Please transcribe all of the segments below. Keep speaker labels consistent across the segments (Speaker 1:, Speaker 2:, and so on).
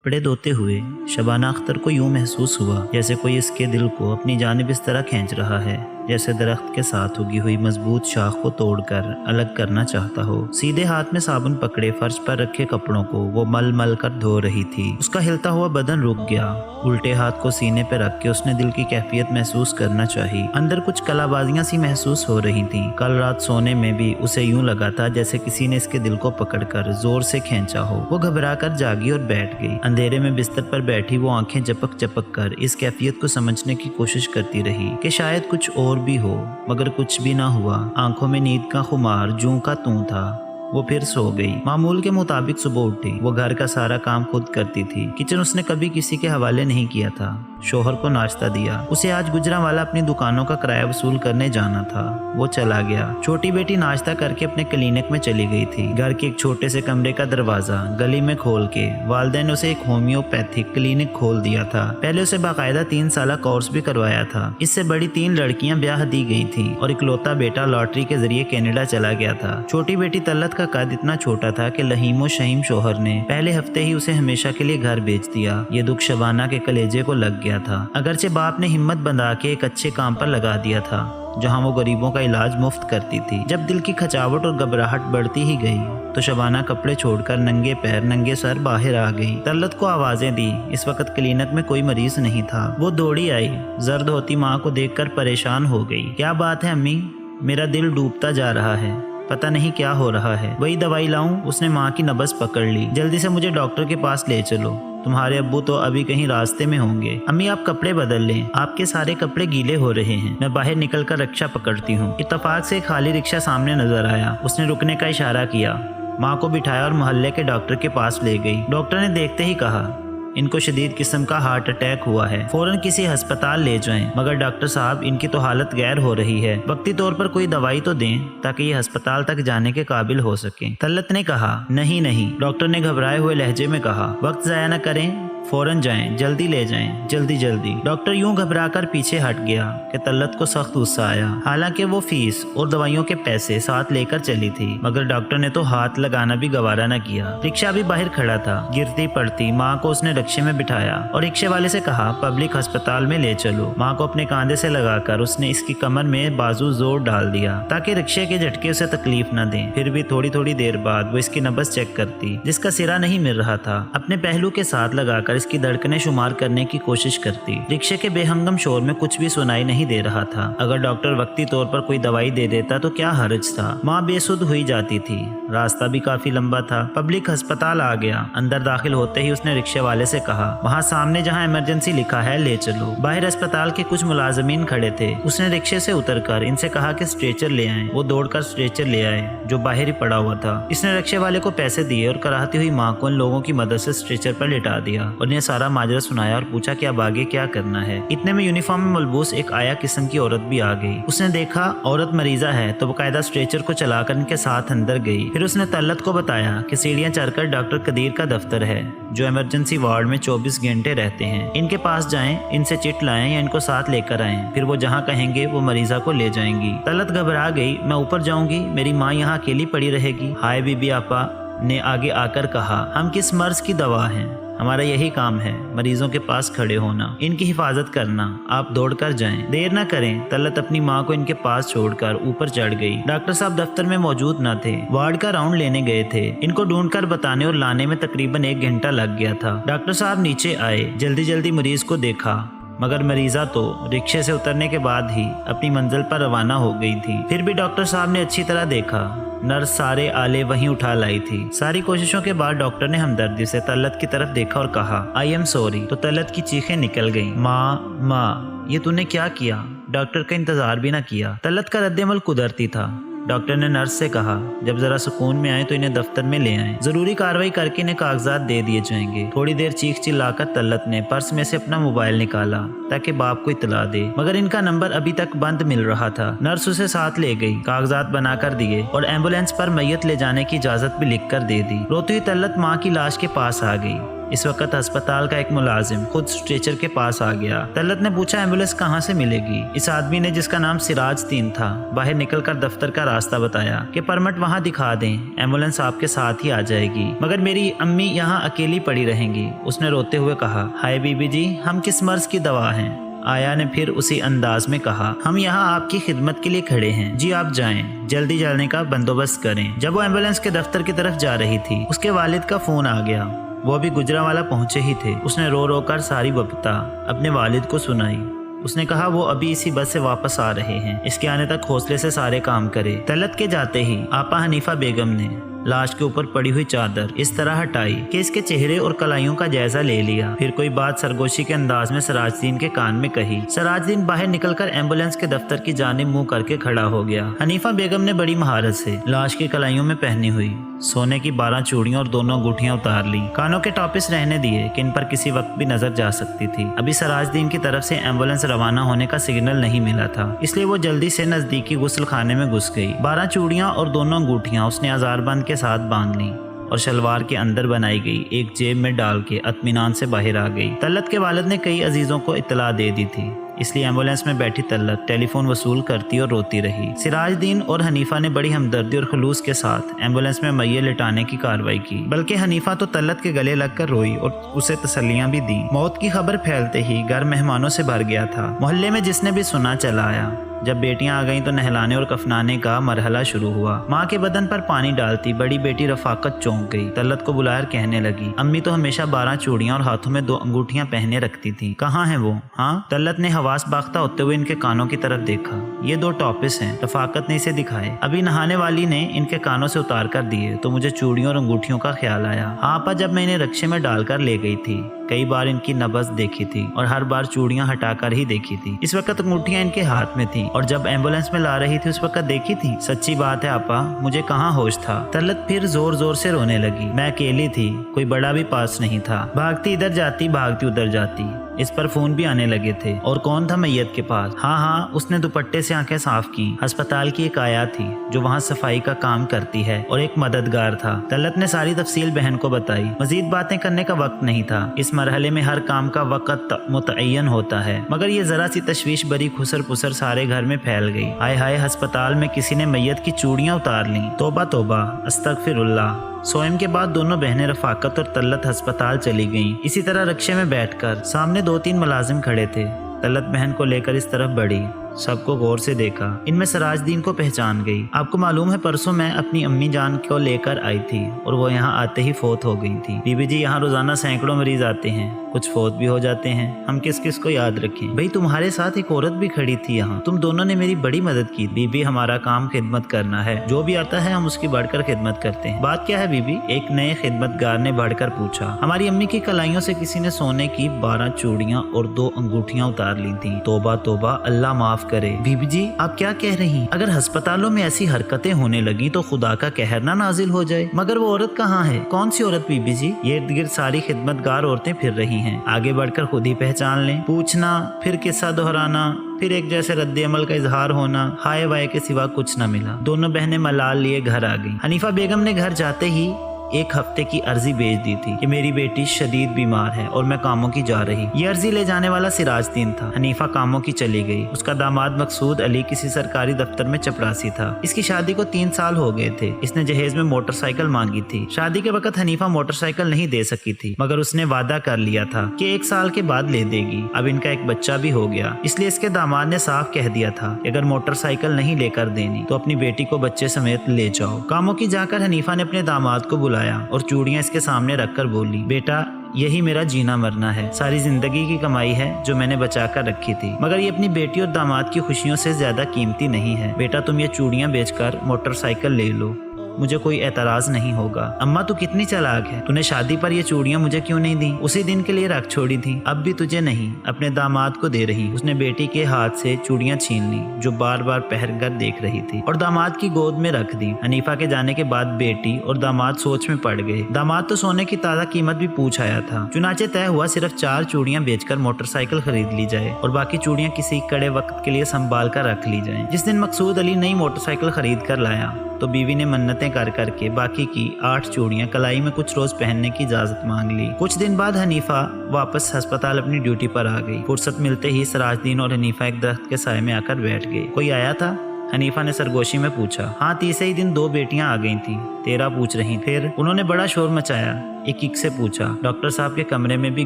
Speaker 1: कपड़े धोते हुए शबाना अख्तर को यूं महसूस हुआ जैसे कोई इसके दिल को अपनी जानिब इस तरह खींच रहा है जैसे दरख्त के साथ उगी हुई मजबूत शाख को तोड़कर अलग करना चाहता हो। सीधे हाथ में साबुन पकड़े फर्श पर रखे कपड़ों को वो मल मल कर धो रही थी। उसका हिलता हुआ बदन रुक गया। उल्टे हाथ को सीने पर रख के उसने दिल की कैफियत महसूस करना चाहिए। अंदर कुछ कलाबाजियां सी महसूस हो रही थीं। कल रात सोने में भी उसे यूं लगा था जैसे किसी ने इसके दिल को पकड़कर जोर से खींचा हो। वो घबरा कर जागी और बैठ गई। अंधेरे में बिस्तर पर बैठी वो आंखें झपक झपक कर इस कैफियत को समझने की कोशिश करती रही कि शायद कुछ और भी हो, मगर कुछ भी ना हुआ। आंखों में नींद का खुमार जूं का तू था। वो फिर सो गई। मामूल के मुताबिक सुबह उठी। वो घर का सारा काम खुद करती थी। किचन उसने कभी किसी के हवाले नहीं किया था। शोहर को नाश्ता दिया। उसे आज गुजरांवाला अपनी दुकानों का किराया वसूल करने जाना था। वो चला गया। छोटी बेटी नाश्ता करके अपने क्लिनिक में चली गई थी। घर के एक छोटे से कमरे का दरवाजा गली में खोल के वालिदैन ने उसे एक होम्योपैथिक क्लिनिक खोल दिया था। पहले उसे बाकायदा 3 साल कोर्स भी करवाया था। इससे बड़ी 3 लड़कियां ब्याह दी गई थी और इकलौता बेटा लॉटरी के जरिए कनाडा चला गया था। छोटी बेटी तल्लत का कद इतना छोटा था कि लहीमो शहीम शोहर ने पहले हफ्ते ही उसे हमेशा के लिए घर बेच दिया। ये दुख शबाना के कलेजे को लग गया था। अगरचे बाप ने हिम्मत बंधा के एक अच्छे काम पर लगा दिया था जहां वो गरीबों का इलाज मुफ्त करती थी। जब दिल की खचावट और घबराहट बढ़ती ही गई तो शबाना कपड़े छोड़कर नंगे पैर नंगे सर बाहर आ गई। तल्लत को आवाजें दी। इस वक्त क्लिनिक में कोई मरीज नहीं था। वो दौड़ी आई। जर्द होती माँ को देखकर परेशान हो गई। क्या बात है अम्मी? मेरा दिल डूबता जा रहा है। पता नहीं क्या हो रहा है। वही दवाई लाऊं? उसने माँ की नब्ज पकड़ ली। जल्दी से मुझे डॉक्टर के पास ले चलो। तुम्हारे अब्बू तो अभी कहीं रास्ते में होंगे। अम्मी आप कपड़े बदल लें। आपके सारे कपड़े गीले हो रहे हैं। मैं बाहर निकलकर रिक्शा पकड़ती हूँ। इत्तफाक से एक खाली रिक्शा सामने नजर आया। उसने रुकने का इशारा किया। माँ को बिठाया और मोहल्ले के डॉक्टर के पास ले गई। डॉक्टर ने देखते ही कहा, इनको शदीद किस्म का हार्ट अटैक हुआ है, फौरन किसी अस्पताल ले जाएं। मगर डॉक्टर साहब इनकी तो हालत गैर हो रही है। वक्ती तौर पर कोई दवाई तो दें ताकि ये अस्पताल तक जाने के काबिल हो सके। तल्लत ने कहा, नहीं नहीं। डॉक्टर ने घबराए हुए लहजे में कहा, वक्त जाया न करें, फौरन जाएं, जल्दी ले जाएं, जल्दी जल्दी। डॉक्टर यूं घबराकर पीछे हट गया कि तल्लत को सख्त गुस्सा आया। हालांकि वो फीस और दवाइयों के पैसे साथ लेकर चली थी, मगर डॉक्टर ने तो हाथ लगाना भी गवारा न किया। रिक्शा भी बाहर खड़ा था। गिरती पड़ती माँ को उसने रिक्शे में बिठाया और रिक्शे वाले से कहा, पब्लिक अस्पताल में ले चलो। माँ को अपने कांधे से लगाकर उसने इसकी कमर में बाजू जोर डाल दिया ताकि रिक्शे के झटके उसे तकलीफ न दें। फिर भी थोड़ी थोड़ी देर बाद वो इसकी नब्ज चेक करती, जिसका सिरा नहीं मिल रहा था। अपने पहलू के साथ लगाकर इसकी धड़कनें शुमार करने की कोशिश करती। रिक्शे के बेहंगम शोर में कुछ भी सुनाई नहीं दे रहा था। अगर डॉक्टर वक्ती तौर पर कोई दवाई दे देता तो क्या हर्ज था। माँ बेसुध हुई जाती थी। रास्ता भी काफी लंबा था। पब्लिक अस्पताल आ गया। अंदर दाखिल होते ही उसने रिक्शे वाले से कहा, वहाँ सामने जहाँ इमरजेंसी लिखा है ले चलो। बाहर अस्पताल के कुछ मुलाजमीन खड़े थे। उसने रिक्शे से उतरकर इनसे कहा कि स्ट्रेचर ले आए। वो दौड़कर स्ट्रेचर ले आए जो बाहर ही पड़ा हुआ था। इसने रिक्शे वाले को पैसे दिए और कराहती हुई माँ को इन लोगों की मदद से स्ट्रेचर पर लिटा दिया और इन्हें सारा माजरा सुनाया और पूछा कि अब आगे क्या करना है। इतने में यूनिफॉर्म में मलबूस एक आया किस्म की औरत भी आ गई। उसने देखा औरत मरीजा है तो बकायदा स्ट्रेचर को चलाकर इनके साथ अंदर गई। फिर उसने तल्लत को बताया कि सीढ़ियां चढ़कर डॉक्टर कदीर का दफ्तर है जो इमरजेंसी वार्ड में 24 घंटे रहते हैं। इनके पास जाएं, इनसे चिट लाएं या इनको साथ लेकर आएं। फिर वो जहाँ कहेंगे वो मरीजा को ले जाएंगी। तल्लत घबरा गई। मैं ऊपर जाऊंगी, मेरी माँ यहाँ अकेली पड़ी रहेगी। हाय बीबी आपा ने आगे आकर कहा, हम किस मर्ज की दवा हैं, हमारा यही काम है, मरीजों के पास खड़े होना, इनकी हिफाजत करना। आप दौड़कर जाएं, देर न करें। तल्लत अपनी माँ को इनके पास छोड़कर ऊपर चढ़ गई। डॉक्टर साहब दफ्तर में मौजूद न थे, वार्ड का राउंड लेने गए थे। इनको ढूंढकर बताने और लाने में तकरीबन 1 घंटा लग गया था। डॉक्टर साहब नीचे आए, जल्दी जल्दी मरीज को देखा, मगर मरीजा तो रिक्शे से उतरने के बाद ही अपनी मंजिल पर रवाना हो गई थी। फिर भी डॉक्टर साहब ने अच्छी तरह देखा। नर्स सारे आले वहीं उठा लाई थी। सारी कोशिशों के बाद डॉक्टर ने हमदर्दी से तल्लत की तरफ देखा और कहा, आई एम सॉरी। तो तल्लत की चीखें निकल गईं। माँ ये तूने क्या किया? डॉक्टर का इंतजार भी ना किया। तल्लत का रद्देमल कुदरती था। डॉक्टर ने नर्स से कहा, जब जरा सुकून में आए तो इन्हें दफ्तर में ले आएं। जरूरी कार्रवाई करके इन्हें कागजात दे दिए जाएंगे। थोड़ी देर चीख चिल्लाकर तल्लत ने पर्स में से अपना मोबाइल निकाला ताकि बाप को इतला दे, मगर इनका नंबर अभी तक बंद मिल रहा था। नर्स उसे साथ ले गई, कागजात बनाकर दिए और एम्बुलेंस पर मैयत ले जाने की इजाजत भी लिख कर दे दी। रोती हुई तल्लत माँ की लाश के पास आ गई। इस वक्त अस्पताल का एक मुलाजिम खुद स्ट्रेचर के पास आ गया। तलत ने पूछा एम्बुलेंस कहाँ से मिलेगी। इस आदमी ने, जिसका नाम सिराजुद्दीन था, बाहर निकलकर दफ्तर का रास्ता बताया कि परमिट वहाँ दिखा दें, एम्बुलेंस आपके साथ ही आ जाएगी, मगर मेरी अम्मी यहाँ अकेली पड़ी रहेंगी। उसने रोते हुए कहा, हाय बीबी जी, हम किस मर्ज की दवा हैं। आया ने फिर उसी अंदाज में कहा, हम यहाँ आपकी खिदमत के लिए खड़े हैं, जी आप जाएं, जल्दी जाने का बंदोबस्त करें। जब वो एम्बुलेंस के दफ्तर की तरफ जा रही थी, उसके वालिद का फोन आ गया। वो अभी गुजरावाला पहुंचे ही थे। उसने रो रो कर सारी वबता अपने वालिद को सुनाई। उसने कहा वो अभी इसी बस से वापस आ रहे हैं, इसके आने तक हौसले से सारे काम करे। तलत के जाते ही आपा हनीफा बेगम ने लाश के ऊपर पड़ी हुई चादर इस तरह हटाई कि इसके चेहरे और कलाइयों का जायजा ले लिया। फिर कोई बात सरगोशी के अंदाज में सिराजुद्दीन के कान में कही। सिराजुद्दीन बाहर निकलकर एम्बुलेंस के दफ्तर की जानिब मुंह करके खड़ा हो गया। हनीफा बेगम ने बड़ी महारत से लाश की कलाइयों में पहनी हुई सोने की 12 चूड़ियां और दोनों अंगूठियां उतार ली। कानों के टॉपिस रहने दिए कि इन पर किसी वक्त भी नजर जा सकती थी। अभी सिराजुद्दीन की तरफ से एम्बुलेंस रवाना होने का सिग्नल नहीं मिला था, इसलिए वो जल्दी से नजदीकी गुस्ल खाने में घुस गई। 12 चूड़ियां और दोनों अंगूठियां उसने अजारबंद के साथ बांध ली और शलवार के अंदर बनाई गई एक जेब में डाल के इत्मीनान से बाहर आ गई। तलत के वालिद ने कई अजीजों को इत्तला दे दी थी, इसलिए एम्बुलेंस में बैठी तलत टेलीफोन वसूल करती और रोती रही। सिराजुद्दीन और हनीफा ने बड़ी हमदर्दी और खलूस के साथ एम्बुलेंस में मैये लिटाने की कार्रवाई की, बल्कि हनीफा तो तलत के गले लगकर रोई और उसे तसल्लियां भी दी। मौत की खबर फैलते ही घर मेहमानों से भर गया था। मोहल्ले में जिसने भी सुना चला आया। जब बेटियां आ गईं तो नहलाने और कफनाने का मरहला शुरू हुआ। माँ के बदन पर पानी डालती बड़ी बेटी रफाकत चौंक गई। तलत को बुलाकर कहने लगी, अम्मी तो हमेशा 12 चूड़ियां और हाथों में 2 अंगूठियां पहने रखती थी, कहाँ हैं वो? हाँ। तलत ने हवास बाख्ता होते हुए इनके कानों की तरफ देखा। ये 2 टॉपिस हैं। रफाकत ने इसे दिखाए। अभी नहाने वाली ने इनके कानों से उतार कर दिए तो मुझे चूड़ियों और अंगूठियों का ख्याल आया। हाँ आपा, जब मैं इन्हें रक्शे में डालकर ले गई थी, कई बार इनकी नब्ज देखी थी और हर बार चूड़ियां हटाकर ही देखी थी। इस वक्त अंगूठियां इनके हाथ में थी और जब एम्बुलेंस में ला रही थी उस वक्त देखी थी। सच्ची बात है आपा, मुझे कहाँ होश था। तलत फिर जोर जोर से रोने लगी। मैं अकेली थी, कोई बड़ा भी पास नहीं था। भागती इधर जाती, भागती उधर जाती। इस पर फोन भी आने लगे थे। और कौन था मैयत के पास? हाँ, उसने दुपट्टे से आंखें साफ की। अस्पताल की एक आया थी जो वहाँ सफाई का काम करती है और एक मददगार था। तलत ने सारी तफसील बहन को बताई। मजीद बातें करने का वक्त नहीं था। इस मरहले में हर काम का वक्त मुतय्यन होता है, मगर ये जरा सी तशवीश बरी खुसर पुसर सारे घर में फैल गई। हाय हाय, अस्पताल में किसी ने मैयत की चूड़ियां उतार ली। तौबा तौबा, अस्तगफिरुल्लाह। सोएम के बाद दोनों बहनें रफाकत और तलत अस्पताल चली गईं। इसी तरह रिक्शे में बैठकर सामने 2-3 मुलाजिम खड़े थे। तलत बहन को लेकर इस तरफ बढ़ी, सबको गौर से देखा। इनमें सिराजुद्दीन को पहचान गई। आपको मालूम है परसों मैं अपनी अम्मी जान को लेकर आई थी और वो यहाँ आते ही फोत हो गई थी। बीबी जी, यहाँ रोजाना सैकड़ों मरीज आते हैं, कुछ फोत भी हो जाते हैं, हम किस किस को याद रखें? भाई तुम्हारे साथ एक औरत भी खड़ी थी यहाँ, तुम दोनों ने मेरी बड़ी मदद की। बीबी, हमारा काम खिदमत करना है, जो भी आता है हम उसकी बढ़कर खिदमत करते हैं। बात क्या है बीबी? एक नए खिदमतगार ने बढ़कर पूछा। हमारी अम्मी की कलाइयों से किसी ने सोने की 12 चूड़ियां और 2 अंगूठियां उतार ली थी। तौबा तौबा, अल्लाह माफ करे। बीबी जी, आप क्या कह रही? अगर अस्पतालों में ऐसी हरकतें होने लगी तो खुदा का कहर ना नाजिल हो जाए। मगर वो औरत कहाँ है? कौन सी औरत बीबी जी? ये इर्द गिर्द सारी खिदमतगार औरतें फिर रही हैं। आगे बढ़कर खुद ही पहचान लें। पूछना, फिर किस्सा दोहराना, फिर एक जैसे रद्द अमल का इजहार होना। हाय वाय के सिवा कुछ न मिला। दोनों बहनें मलाल लिए घर आ गईं। हनीफा बेगम ने घर जाते ही 1 हफ्ते की अर्जी भेज दी थी कि मेरी बेटी शदीद बीमार है और मैं कामों की जा रही। ये अर्जी ले जाने वाला सिराजुद्दीन था। हनीफा कामों की चली गई। उसका दामाद मकसूद अली किसी सरकारी दफ्तर में चपरासी था। इसकी शादी को 3 साल हो गए थे। इसने जहेज में मोटरसाइकिल मांगी थी। शादी के वक्त हनीफा मोटरसाइकिल नहीं दे सकी थी, मगर उसने वादा कर लिया था कि 1 साल के बाद ले देगी। अब इनका एक बच्चा भी हो गया, इसलिए इसके दामाद ने साफ कह दिया था कि अगर मोटरसाइकिल नहीं लेकर देनी तो अपनी बेटी को बच्चे समेत ले जाओ। कामों की जाकर हनीफा ने अपने दामाद को बुलाया और चूड़ियां इसके सामने रखकर बोली, बेटा यही मेरा जीना मरना है, सारी जिंदगी की कमाई है जो मैंने बचा कर रखी थी, मगर ये अपनी बेटी और दामाद की खुशियों से ज्यादा कीमती नहीं है। बेटा तुम ये चूड़ियां बेचकर मोटरसाइकिल ले लो, मुझे कोई एतराज नहीं होगा। अम्मा तू कितनी चालाक है, तूने शादी पर ये चूड़ियां मुझे क्यों नहीं दी? उसी दिन के लिए रख छोड़ी थी, अब भी तुझे नहीं अपने दामाद को दे रही। उसने बेटी के हाथ से चूड़ियां छीन ली जो बार बार पहन कर देख रही थी और दामाद की गोद में रख दी। हनीफा के जाने के बाद बेटी और दामाद सोच में पड़ गए। दामाद तो सोने की ताजा कीमत भी पूछ आया था। चुनाचे तय हुआ सिर्फ 4 चूड़ियां बेचकर मोटरसाइकिल खरीद ली जाए और बाकी चूड़ियां किसी कड़े वक्त के लिए संभाल कर रख ली जाए। जिस दिन मकसूद अली नई मोटरसाइकिल खरीद कर लाया तो बीवी ने मन्नतें कर करके बाकी की 8 चूड़ियां कलाई में कुछ रोज पहनने की इजाजत मांग ली। कुछ दिन बाद हनीफा वापस अस्पताल अपनी ड्यूटी पर आ गई। फुर्सत मिलते ही सिराजुद्दीन और हनीफा एक दरख्त के साए में आकर बैठ गए। कोई आया था? हनीफा ने सरगोशी में पूछा। हाँ, तीसरे ही दिन 2 बेटियां आ गई थी, तेरा पूछ रही। फिर उन्होंने बड़ा शोर मचाया, एक एक से पूछा। डॉक्टर साहब के कमरे में भी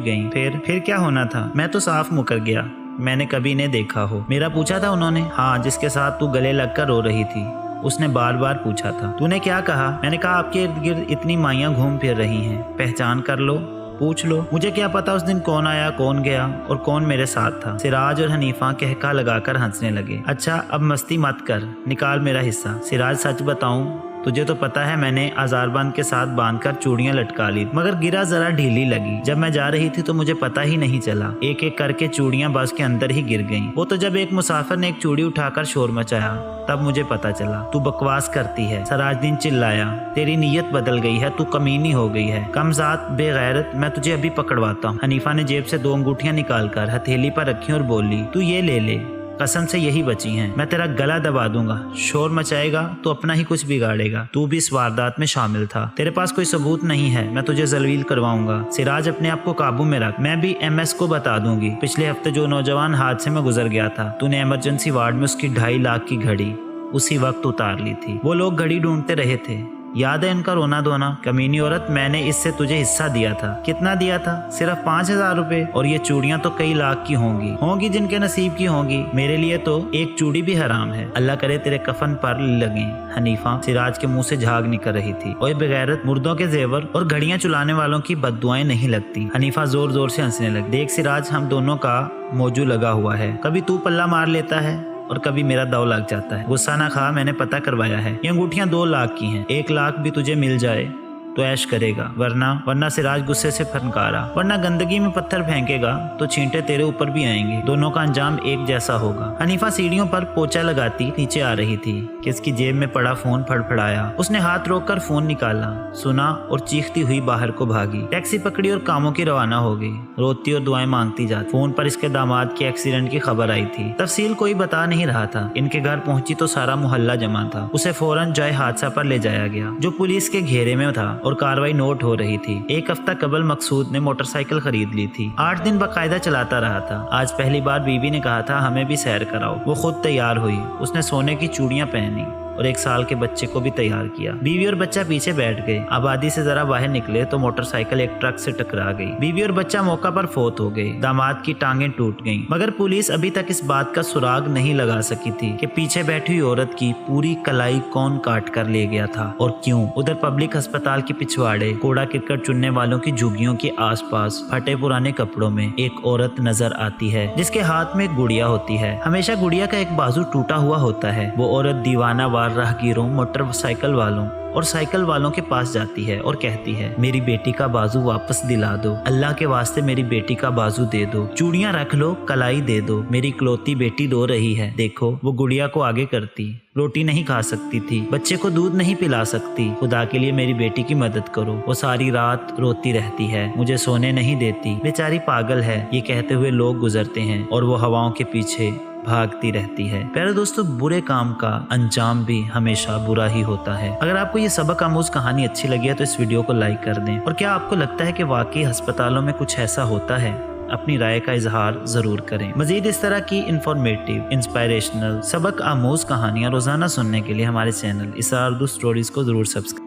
Speaker 1: गई। फिर क्या होना था? मैं तो साफ मुकर गया, मैंने कभी नहीं देखा हो। मेरा पूछा था उन्होंने? हाँ, जिसके साथ तू गले लगकर रो रही थी, उसने बार बार पूछा था। तूने क्या कहा? मैंने कहा आपके इर्द गिर्द इतनी माइयां घूम फिर रही हैं, पहचान कर लो, पूछ लो। मुझे क्या पता उस दिन कौन आया, कौन गया और कौन मेरे साथ था। सिराज और हनीफा कहका लगाकर हंसने लगे। अच्छा, अब मस्ती मत कर, निकाल मेरा हिस्सा। सिराज, सच बताऊं, तुझे तो पता है मैंने आजारबंद के साथ बांधकर चूड़ियां लटका ली, मगर गिरा जरा ढीली लगी। जब मैं जा रही थी तो मुझे पता ही नहीं चला, एक एक करके चूड़ियां बस के अंदर ही गिर गईं। वो तो जब एक मुसाफिर ने एक चूड़ी उठाकर शोर मचाया तब मुझे पता चला। तू बकवास करती है, सिराजुद्दीन चिल्लाया। तेरी नीयत बदल गई है, तू कमीनी हो गई है, कमजात बेगैरत, मैं तुझे अभी पकड़वाता हूँ। हनीफा ने जेब से 2 अंगूठियां निकालकर हथेली पर रखी और बोली, तू ये ले ले, कसम से यही बची हैं, मैं तेरा गला दबा दूंगा। शोर मचाएगा तो अपना ही कुछ बिगाड़ेगा। तू भी इस वारदात में शामिल था, तेरे पास कोई सबूत नहीं है, मैं तुझे जलील करवाऊंगा। सिराज, अपने आप को काबू में रख, मैं भी MS को बता दूंगी। पिछले हफ्ते जो नौजवान हादसे में गुजर गया था, तूने इमरजेंसी वार्ड में उसकी 2.5 लाख की घड़ी उसी वक्त उतार ली थी। वो लोग घड़ी ढूंढते रहे थे, याद है इनका रोना धोना? कमीनी औरत, मैंने इससे तुझे हिस्सा दिया था। कितना दिया था? सिर्फ 5,000 रुपए। और ये चूड़ियां तो कई लाख की होंगी जिनके नसीब की होंगी। मेरे लिए तो एक चूड़ी भी हराम है, अल्लाह करे तेरे कफन पर लगे। हनीफा सिराज के मुंह से झाग निकल रही थी। और बेगैरत, मुर्दों के जेवर और घड़ियां चुलाने वालों की बद्दुआएं नहीं लगती। हनीफा जोर जोर से हंसने लगी। देख सिराज, हम दोनों का मौजू लगा हुआ है, कभी तू पल्ला मार लेता है और कभी मेरा दाव लग जाता है। गुस्सा ना खा, मैंने पता करवाया है, ये अंगूठियां 2 लाख की हैं। 1 लाख भी तुझे मिल जाए तो ऐश करेगा, वरना सिराज गुस्से से फनकारा, वरना गंदगी में पत्थर फेंकेगा तो छींटे तेरे ऊपर भी आएंगे। दोनों का अंजाम एक जैसा होगा। हनीफा सीढ़ियों पर पोछा लगाती नीचे आ रही थी कि इसकी जेब में पड़ा फोन फड़फड़ाया। उसने हाथ रोककर फोन निकाला, सुना और चीखती हुई बाहर को भागी। टैक्सी पकड़ी और कामों की रवाना हो गई, रोती और दुआएं मांगती जाती। फोन पर इसके दामाद के एक्सीडेंट की खबर आई थी। तफसील कोई बता नहीं रहा था। इनके घर पहुंची तो सारा मोहल्ला जमा था। उसे फौरन जय हादसा पर ले जाया गया, जो पुलिस के घेरे में था और कार्रवाई नोट हो रही थी। 1 हफ्ता कबल मकसूद ने मोटरसाइकिल खरीद ली थी। 8 दिन बाकायदा चलाता रहा था। आज पहली बार बीवी ने कहा था हमें भी सैर कराओ। वो खुद तैयार हुई, उसने सोने की चूड़ियां पहनी और 1 साल के बच्चे को भी तैयार किया। बीवी और बच्चा पीछे बैठ गए। आबादी से जरा बाहर निकले तो मोटरसाइकिल एक ट्रक से टकरा गई। बीवी और बच्चा मौका पर फोत हो गए। दामाद की टांगें टूट गईं। मगर पुलिस अभी तक इस बात का सुराग नहीं लगा सकी थी कि पीछे बैठी हुई औरत की पूरी कलाई कौन काट कर ले गया था और क्यों। उधर पब्लिक अस्पताल के पिछवाड़े कूड़ा करकट चुनने वालों की झुग्गियों के आसपास फटे पुराने कपड़ों में एक औरत नजर आती है, जिसके हाथ में एक गुड़िया होती है। हमेशा गुड़िया का एक बाजू टूटा हुआ होता है। वो औरत दीवाना वार राहगीरों, मोटरसाइकिल वालों और साइकिल वालों के पास जाती है और कहती है, मेरी बेटी का बाजू वापस दिला दो, अल्लाह के वास्ते मेरी बेटी का बाजू दे दो, चूड़ियां रख लो, कलाई दे दो, मेरी इकलौती बेटी रो रही है। देखो, वो गुड़िया को आगे करती। रोटी नहीं खा सकती थी, बच्चे को दूध नहीं पिला सकती, खुदा के लिए मेरी बेटी की मदद करो। वो सारी रात रोती रहती है, मुझे सोने नहीं देती, बेचारी पागल है। ये कहते हुए लोग गुजरते हैं और वो हवाओं के पीछे भागती रहती है। प्यारे दोस्तों, बुरे काम का अंजाम भी हमेशा बुरा ही होता है। अगर आपको ये सबक आमूज कहानी अच्छी लगी है तो इस वीडियो को लाइक कर दें। और क्या आपको लगता है कि वाकई अस्पतालों में कुछ ऐसा होता है? अपनी राय का इजहार जरूर करें। मजीद इस तरह की इंफॉर्मेटिव, इंस्पायरेशनल, सबक आमूज कहानियां रोजाना सुनने के लिए हमारे चैनल इसरार उर्दू स्टोरीज को जरूर सब्सक्राइब